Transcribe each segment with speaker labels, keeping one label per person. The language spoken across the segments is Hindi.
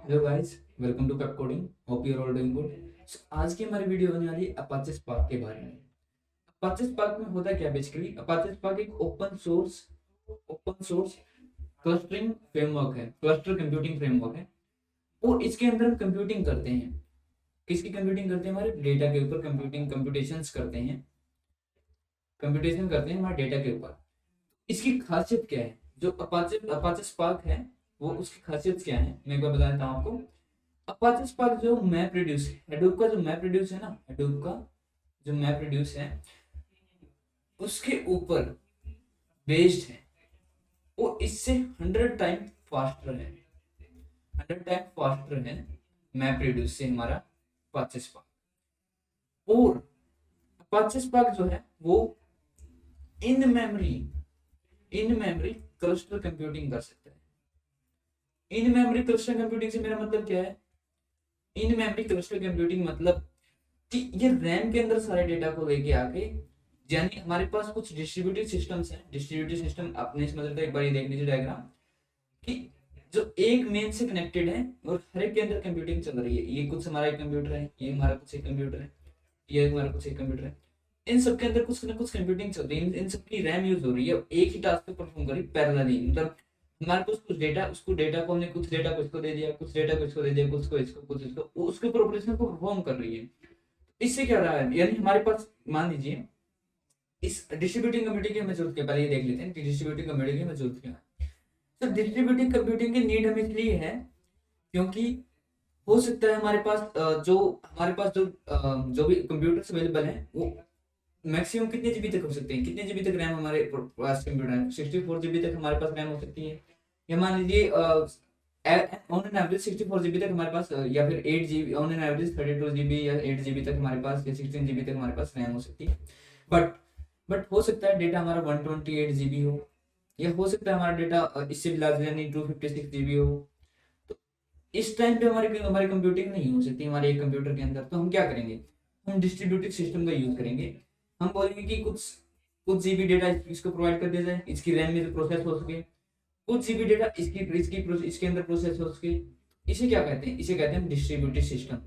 Speaker 1: Hello guys, welcome to Pepcoding. Hope you are all doing good. आज की हमारी वीडियो होने वाली है अपाचे स्पार्क के बारे में। अपाचे स्पार्क में होता क्या बेसिकली, अपाचे स्पार्क एक ओपन सोर्स क्लस्टरिंग फ्रेमवर्क है, क्लस्टर कंप्यूटिंग फ्रेमवर्क है। और इसके अंदर हम कंप्यूटिंग करते हैं। किसकी कंप्यूटिंग करते हैं? हमारे डेटा के ऊपर कंप्यूटेशंस करते हैं, कंप्यूटेशन करते हैं हमारे डेटा के ऊपर। इसकी खासियत क्या है? जो अपाचे अपाचे स्पार्क है, वो उसकी खासियत क्या है मैं एक बार बता देता हूँ आपको। अपाचे स्पार्क जो मैप रिड्यूस है, हडूप का जो मैप रिड्यूस है ना, हडूप का जो मैप रिड्यूस है उसके ऊपर बेस्ड है। वो इससे 100 टाइम फास्टर है, 100 टाइम फास्टर है मैप रिड्यूस से हमारा अपाचे स्पार्क। और अपाचे स्पार्क जो है वो इन मेमोरी क्लस्टर कंप्यूटिंग कर सकता है। इन मेमोरी क्लस्टर कंप्यूटिंग से मेरा मतलब क्या है? इन मेमोरी क्लस्टर कंप्यूटिंग मतलब कि ये रैम के अंदर सारे डेटा को लेके आके, यानी हमारे पास कुछ डिस्ट्रीब्यूटेड सिस्टम्स हैं। डिस्ट्रीब्यूटेड सिस्टम आपने समझ लो, एक बार ये देख लीजिए डायग्राम कि जो एक मेन से कनेक्टेड है और हर एक के अंदर कंप्यूटिंग चल रही है। ये कुछ हमारा एक कंप्यूटर है, ये हमारा कुछ एक कंप्यूटर है, ये हमारा कुछ एक कंप्यूटर है। इन सब के अंदर कुछ ना कुछ कंप्यूटिंग चल रही है, इन सब की रैम यूज हो रही है, एक ही टास्क पे परफॉर्म कर रही है पैरेलली। मतलब हमारे पास कुछ डेटा, उसको डेटा को हमने कुछ डेटा को इसको दे दिया, कुछ डेटा को इसको दे दिया, कुछ को इसको, कुछ इसको, उसके ऊपर ऑपरेशन को परफॉर्म कर रही है। इससे क्या रहा है, यानी हमारे पास मान लीजिए इस डिस्ट्रीब्यूटिंग कंप्यूटिंग की हमें जरूरत क्या, पहले ये देख लेते हैं कि डिस्ट्रीब्यूटिंग कंप्यूटिंग की हमें जरूरत क्या है। तो डिस्ट्रीब्यूटिंग कंप्यूटिंग की नीड हमें इसलिए है क्योंकि हो सकता है हमारे पास जो भी कंप्यूटर्स अवेलेबल हैं वो मैक्सिमम कितने जीबी तक हो सकते हैं, कितने जीबी तक रैम हमारे पास कंप्यूटर है? 64 जीबी तक हमारे पास रैम हो सकती है। या मान लीजिए ऑन एन एवरेज 64 जीबी तक हमारे पास, या फिर 8 GB, on an average 32 GB या 8 जीबी तक हमारे पास, या 16 जीबी तक हमारे पास रैम हो सकती है। बट बट हो सकता है डेटा हमारा 128 जीबी हो, या हो सकता है हमारा डेटा इससे भी लार्ज यानी 256 जीबी हो। तो इस टाइम पे हमारी हमारी कंप्यूटिंग नहीं हो सकती हमारे एक कंप्यूटर के अंदर। तो हम क्या करेंगे? हम डिस्ट्रीब्यूटेड सिस्टम का यूज करेंगे। हम बोलेंगे कि कुछ कुछ जीबी डेटा इसको प्रोवाइड कर दिया जाए, इसकी रैम में प्रोसेस हो सके, कुछ जीबी डेटा इसके अंदर प्रोसेस हो सके। इसे क्या कहते हैं? इसे कहते हैं distributed system.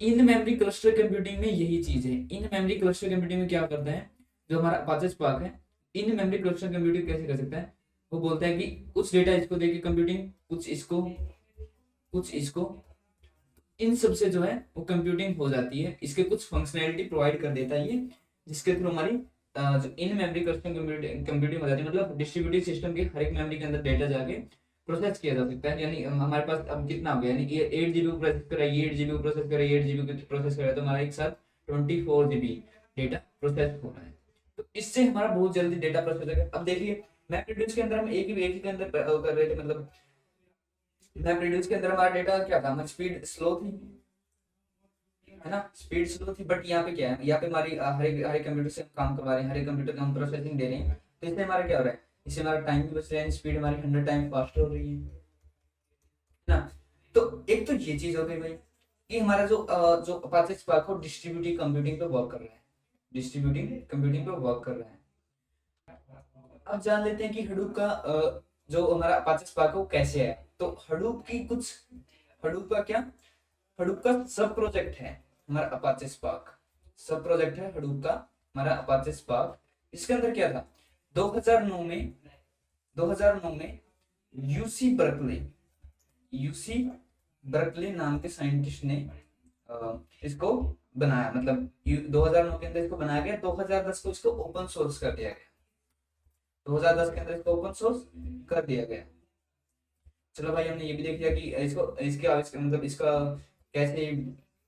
Speaker 1: In memory cluster computing में यही चीज है। इन मेमोरी क्लस्टर कंप्यूटिंग में क्या करता है जो हमारा अपाचे स्पार्क है, इन मेमोरी क्लस्टर कंप्यूटिंग कैसे कर सकता है? वो बोलता है कि कुछ डेटा इसको देके कंप्यूटिंग, कुछ इसको, कुछ इसको, इन सब से जो है वो कंप्यूटिंग हो जाती है। इसके कुछ फंक्शनैलिटी प्रोवाइड कर देता है ये, जिसके थ्रू हमारी जो इन मेमोरी क्लस्टर कंप्यूटिंग हो जाती है। मतलब डिस्ट्रीब्यूटेड सिस्टम के हर एक मेमोरी के अंदर डेटा जाके प्रोसेस किया जा सकता है। यानी हमारे पास अब कितना हो गया, यानी ये 8 जीबी को प्रोसेस करा, ये 8 जीबी को प्रोसेस करा, ये 8 जीबी को प्रोसेस करा, तो हमारा एक साथ 24 जीबी डेटा प्रोसेस हो रहा है। तो इससे हमारा बहुत जल्दी डेटा प्रोसेस हो गया। अब देखिए मैप के अंदर हम एक ही के अंदर कर रहे थे, मतलब मैप के अंदर हमारा डेटा क्या था, हमारी स्पीड स्लो थी, है ना, स्पीड स्लो थी। बट यहाँ पे क्या है, यहाँ पे हमारी हर एक कंप्यूटर से हम काम करवा रहे हैं, हर एक कंप्यूटर को हम प्रोसेसिंग दे रहे हैं। तो इससे हमारा क्या हो रहा है, इससे हमारा टाइम भी बच रहा है, स्पीड हमारी 100 टाइम फास्टर हो रही है ना। तो एक तो ये चीज हो गई भाई कि हमारा जो अपाचे स्पार्क हो डिस्ट्रीब्यूटिव कंप्यूटिंग पे वर्क कर रहा है, डिस्ट्रीब्यूटिंग कंप्यूटिंग पे वर्क कर रहा है। अब जान लेते हैं कि हडूप का जो हमारा अपाचे स्पार्क है वो कैसे है। तो हडूप का क्या, हडूप का सब प्रोजेक्ट है हमारा अपाचे स्पार्क। सब प्रोजेक्ट है हडूप का हमारा अपाचे स्पार्क। इसके अंदर क्या था, 2009 में 2009 में यूसी बर्कले नाम के साइंटिस्ट ने इसको बनाया। मतलब 2009 के अंदर इसको बनाया गया, 2010 को इसको ओपन सोर्स कर दिया गया, 2010 के अंदर इसको ओपन सोर्स कर दिया गया। चलो भाई, हमने ये भी देख लिया कि इसको इसके मतलब इसका कैसे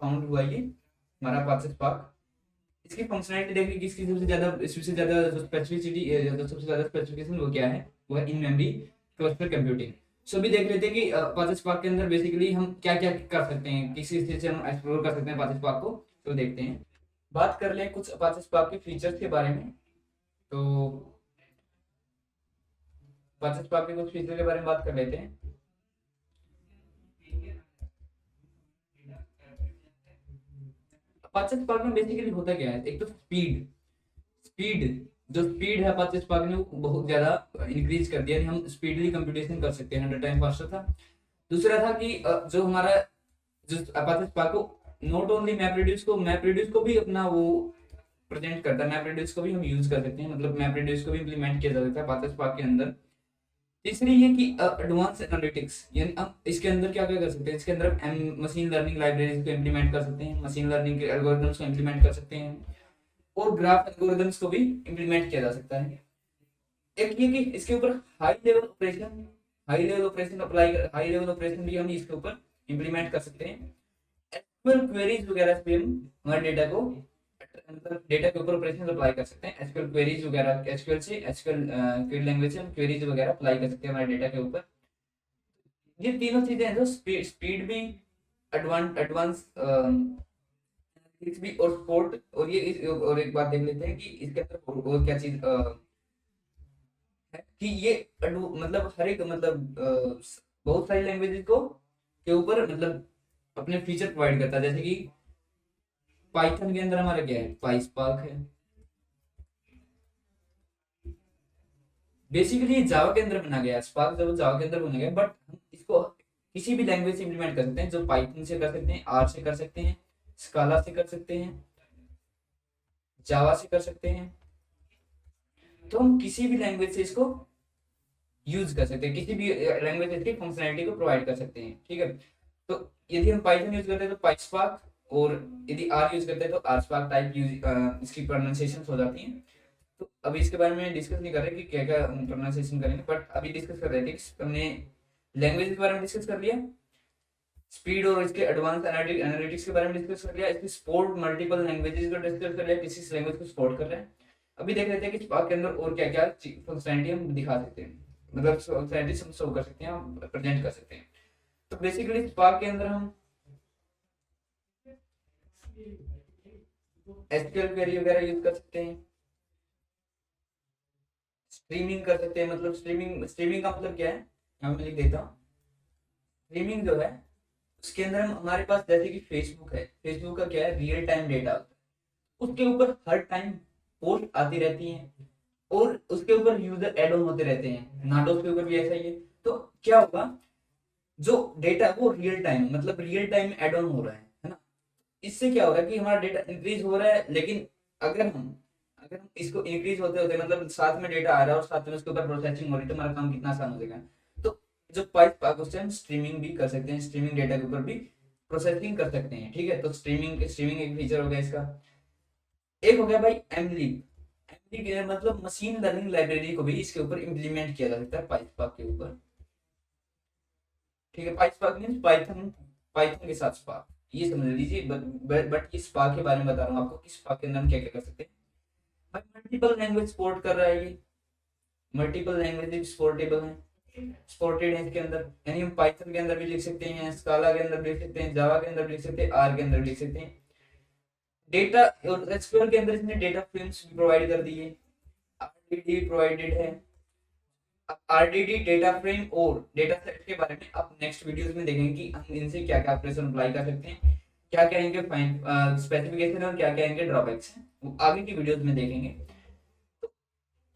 Speaker 1: फाउंड हुआ ये हमारा अपाचे स्पार्क। इसकी फंक्शनैलिटी देखिए कि इसकी सबसे ज्यादा जो स्पेसिफिसिटी, जो सबसे ज्यादा स्पेसिफिकेशन वो क्या है, वो है इन मेमोरी क्लस्टर कंप्यूटिंग। सो भी देख लेते हैं कि अपाचे स्पार्क के अंदर बेसिकली हम क्या क्या कर सकते हैं, किस चीज से हम एक्सप्लोर कर सकते हैं अपाचे स्पार्क को। तो देखते हैं, बात कर लें कुछ अपाचे स्पार्क के फीचर्स के बारे में। तो अपाचे स्पार्क के कुछ फीचर के बारे में बात कर लेते हैं। अपाचे स्पार्क में बेसिकली होता क्या है, एक तो स्पीड जो स्पीड है अपाचे स्पार्क ने वो बहुत ज्यादा इंक्रीज कर दिया। हम स्पीडली कंप्यूटेशन कर सकते हैं, 100 टाइम फास्टर था। दूसरा था कि जो हमारा जो अपाचे स्पार्क को नॉट ओनली मैप रिड्यूस को भी अपना वो प्रेजेंट करता है, मैप रिड्यूस को भी हम यूज कर सकते हैं, मतलब मैप रिड्यूस को भी इंप्लीमेंट किया जा सकता है अपाचे स्पार्क के अंदर। तीसरी ये कि एडवांस एनालिटिक्स, यानी हम इसके अंदर क्या क्या कर सकते हैं, इसके अंदर हम मशीन लर्निंग लाइब्रेरीज को इंप्लीमेंट कर सकते हैं, मशीन लर्निंग के एल्गोरिथम्स को इंप्लीमेंट कर सकते हैं, और ग्राफ एल्गोरिथम्स को भी इंप्लीमेंट किया जा सकता है। एक ये कि इसके ऊपर high level operation apply, high level operation भी हम इसके ऊपर इंप्लीमेंट कर सकते हैं। एसक्यूएल क्वेरीज वगैरह से भी हम हमारे डेटा को, मतलब डेटा के ऊपर ऑपरेशन अप्लाई कर सकते हैं। एसक्यूएल क्वेरीज वगैरह, एसक्यूएल क्वेरी लैंग्वेज से हम क्वेरीज वगैरह अप्लाई कर सकते हैं हमारे डेटा के ऊपर। ये तीनों चीजें हैं जो स्पीड भी, एडवांस भी और स्पोर्ट, और ये और एक बात देख लेते हैं कि इसके अंदर और क्या चीज है कि ये मतलब हर एक मतलब बहुत सारी लैंग्वेजेस को के ऊपर मतलब अपने फीचर प्रोवाइड करता है। जैसे कि पाइथन के अंदर हमारा क्या है, पाइस्पार्क है। बेसिकली जावा के अंदर बना गया है स्पार्क, जब जावा के अंदर बना गया, बट हम इसको किसी भी लैंग्वेज से इंप्लीमेंट कर सकते हैं, जो पाइथन से कर सकते हैं, आर से कर सकते हैं, स्काला से कर सकते हैं, जावा से कर सकते हैं। तो हम किसी भी लैंग्वेज से इसको यूज कर सकते हैं, किसी भी लैंग्वेज से इसकी फंक्शनैलिटी को प्रोवाइड कर सकते हैं, ठीक है। तो यदि हम पाइथन यूज करते हैं तो पाइस्पार्क, और यदि आर यूज करते हैं तो आर स्पार्क टाइप यूज, इसकी प्रोनाउंसिएशन हो जाती है। तो अभी इसके बारे में डिस्कस नहीं कर रहे कि क्या क्या प्रोनाउंसिएशन करेंगे, बट अभी डिस्कस कर रहे थे कि हमने लैंग्वेज के बारे में डिस्कस कर लिया, स्पीड और इसके एडवांस एनालिटिक्स के बारे में डिस्कस कर लिया, इसकी सपोर्ट मल्टीपल लैंग्वेजेस को डिस्कस कर लिया, किसी लैंग्वेज को सपोर्ट कर रहे हैं। अभी देख लेते हैं कि स्पार्क के अंदर और क्या क्या फंक्शनैलिटी हम दिखा सकते हैं, मतलब फंक्शनैलिटी हम शो कर सकते हैं, हम प्रेजेंट कर सकते हैं। तो बेसिकली स्पार्क के अंदर हम एसक्यूएल क्वेरी वगैरह यूज कर सकते हैं, स्ट्रीमिंग कर सकते हैं, मतलब स्ट्रीमिंग का मतलब क्या है, यहाँ मैं लिख देता हूँ। स्ट्रीमिंग जो है उसके अंदर हम, हमारे पास जैसे कि फेसबुक है, फेसबुक का क्या है, रियल टाइम डेटा होता है, उसके ऊपर हर टाइम पोस्ट आती रहती हैं, और उसके ऊपर यूजर एड ऑन होते रहते हैं, नाटो के ऊपर भी ऐसा ही है। तो क्या होगा, जो डेटा वो रियल टाइम, मतलब रियल टाइम एड ऑन हो रहा है ना। इससे क्या हो रहा है कि हमारा डेटा इंक्रीज हो रहा है, लेकिन अगर हम इसको इंक्रीज होते होते मतलब साथ में डेटा आ रहा है और साथ में उसके ऊपर प्रोसेसिंग हो रही है, तो हमारा काम कितना आसान हो जाएगा। तो जो पाइप उससे हम स्ट्रीमिंग भी कर सकते हैं, स्ट्रीमिंग डेटा के ऊपर भी प्रोसेसिंग कर सकते हैं, ठीक है। तो स्ट्रीमिंग एक फीचर हो गया इसका। एक हो गया भाई एमलीप, मतलब मशीन लर्निंग लाइब्रेरी को भी इसके ऊपर इंप्लीमेंट किया जा सकता है पाइथन के ऊपर, ठीक है। पाइथन मींस पाइथन, पाइथन के साथ स्पार्क, ये समझ लीजिए। बट इस स्पार्क के बारे में बता रहा हूँ आपको कि स्पार्क के अंदर हम क्या क्या कर सकते हैं। भाई मल्टीपल लैंग्वेज सपोर्ट कर रहा है ये, मल्टीपल लैंग्वेज सपोर्टेबल है, सपोर्टेड है इसके अंदर, यानी हम पाइथन के अंदर भी लिख सकते हैं, स्काला के अंदर भी लिख सकते हैं, जावा के अंदर भी लिख सकते हैं, आर के अंदर भी लिख सकते हैं। डेटा और एसक्यूएल के अंदर इसने डेटा फ्रेम्स भी प्रोवाइड कर दिए, आरडीडी प्रोवाइडेड है। आरडीडी डेटा फ्रेम और डेटा सेट के बारे में आप नेक्स्ट वीडियोस में देखेंगे कि हम इनसे क्या क्या ऑपरेशन अप्लाई कर सकते हैं, क्या क्या इनके फाइन स्पेसिफिकेशन और क्या क्या इनके ड्रॉबैक्स हैं, वो आगे की वीडियोस में देखेंगे।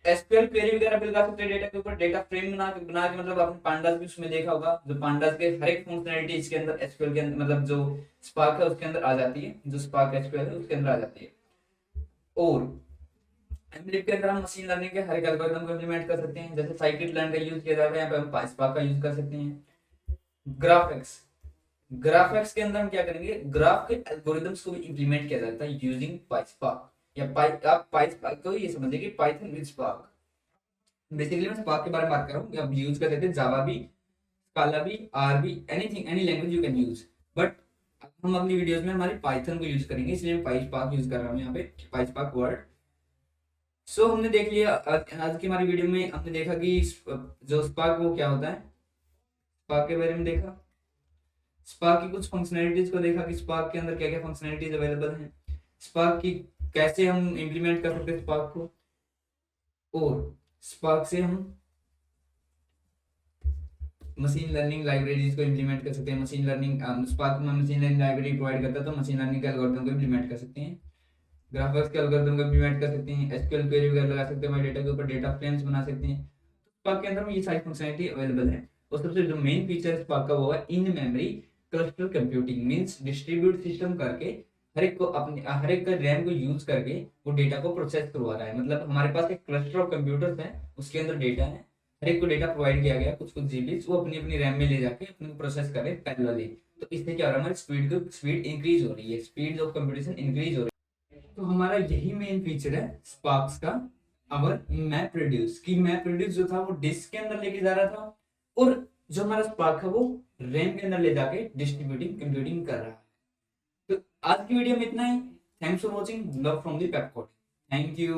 Speaker 1: एसक्यूएल क्वेरी वगैरह भी लगा सकते हैं डेटा के ऊपर, डेटा फ्रेम बना के मतलब आपने पांडास भी उसमें देखा होगा, जो पांडास के हर एक फंक्शनैलिटी इसके अंदर एसक्यूएल के अंदर, मतलब जो स्पार्क है उसके अंदर आ जाती है, जो स्पार्क एसक्यूएल है उसके अंदर आ जाती है। और एमलीप के अंदर हम मशीन लर्निंग के हर एक एल्गोरिथम को इंप्लीमेंट कर सकते हैं, जैसे साइकिट लर्न का यूज किया जाता है, यहाँ पे हम पाइस्पार्क का यूज कर सकते हैं। ग्राफिक्स, ग्राफिक्स के अंदर हम क्या करेंगे, ग्राफ के एल्गोरिथम्स को भी इंप्लीमेंट किया जाता है यूजिंग पाइस्पार्क, या आप पाइस्पार्क को ये समझिए कि पाइथन विद स्पार्क। बेसिकली मैं स्पार्क के बारे में बात कर रहा हूँ, आप यूज कर सकते हैं जावा भी, स्काला भी, आर भी, anything, any language you can use. But हम अपनी वीडियोस में हमारी पाइथन को यूज करेंगे, इसलिए मैं पाइस्पार्क यूज कर रहा हूँ यहाँ पे, पाइस्पार्क वर्ड। सो हमने देख लिया आज की हमारी वीडियो में, हमने देखा कि जो स्पार्क वो क्या होता है, स्पार्क के बारे में देखा, स्पार्क की कुछ फंक्शनैलिटीज को देखा कि स्पार्क के अंदर क्या क्या फंक्शनैलिटीज अवेलेबल हैं, स्पार्क की कैसे हम इंप्लीमेंट कर सकते हैं स्पार्क को, और स्पार्क से हम मशीन लर्निंग लाइब्रेरीज को इंप्लीमेंट कर सकते हैं। मशीन लर्निंग स्पार्क में मशीन लर्निंग लाइब्रेरी प्रोवाइड करता है, तो मशीन लर्निंग के एल्गोरिथम को इंप्लीमेंट कर सकते हैं, ग्राफिक्स के एल्गोरिथम को इंप्लीमेंट कर सकते हैं, एसक्यूएल क्वेरी वगैरह लगा सकते हैं, हमारे डेटा के ऊपर डेटा फ्रेम्स बना सकते हैं। स्पार्क के अंदर में ये सारी फंक्शनैलिटी अवेलेबल है। और सबसे जो मेन फीचर स्पार्क का वो है in memory cluster computing, means distribute system करके हर एक का रैम को यूज करके वो डेटा को प्रोसेस करवा रहा है। मतलब हमारे पास एक क्लस्टर ऑफ कंप्यूटर्स है, उसके अंदर डेटा है, हर एक को डेटा प्रोवाइड किया गया कुछ कुछ जीबी, वो अपनी अपनी रैम में ले जाके अपने को प्रोसेस करे पैरेलली। तो इससे क्या हो रहा है, हमारी स्पीड इंक्रीज हो रही है, स्पीड ऑफ कंप्यूटेशन इंक्रीज हो रही है। तो हमारा यही मेन फीचर है स्पार्क्स का। अवर मैप रिड्यूस की मैप रिड्यूस जो था वो डिस्क के अंदर लेके जा रहा था, और जो हमारा स्पार्क है वो रैम के अंदर ले जाके डिस्ट्रीब्यूटिंग कंप्यूटिंग कर रहा है। तो आज की वीडियो में इतना ही। Thanks for watching, love from the Pepcode. Thank you.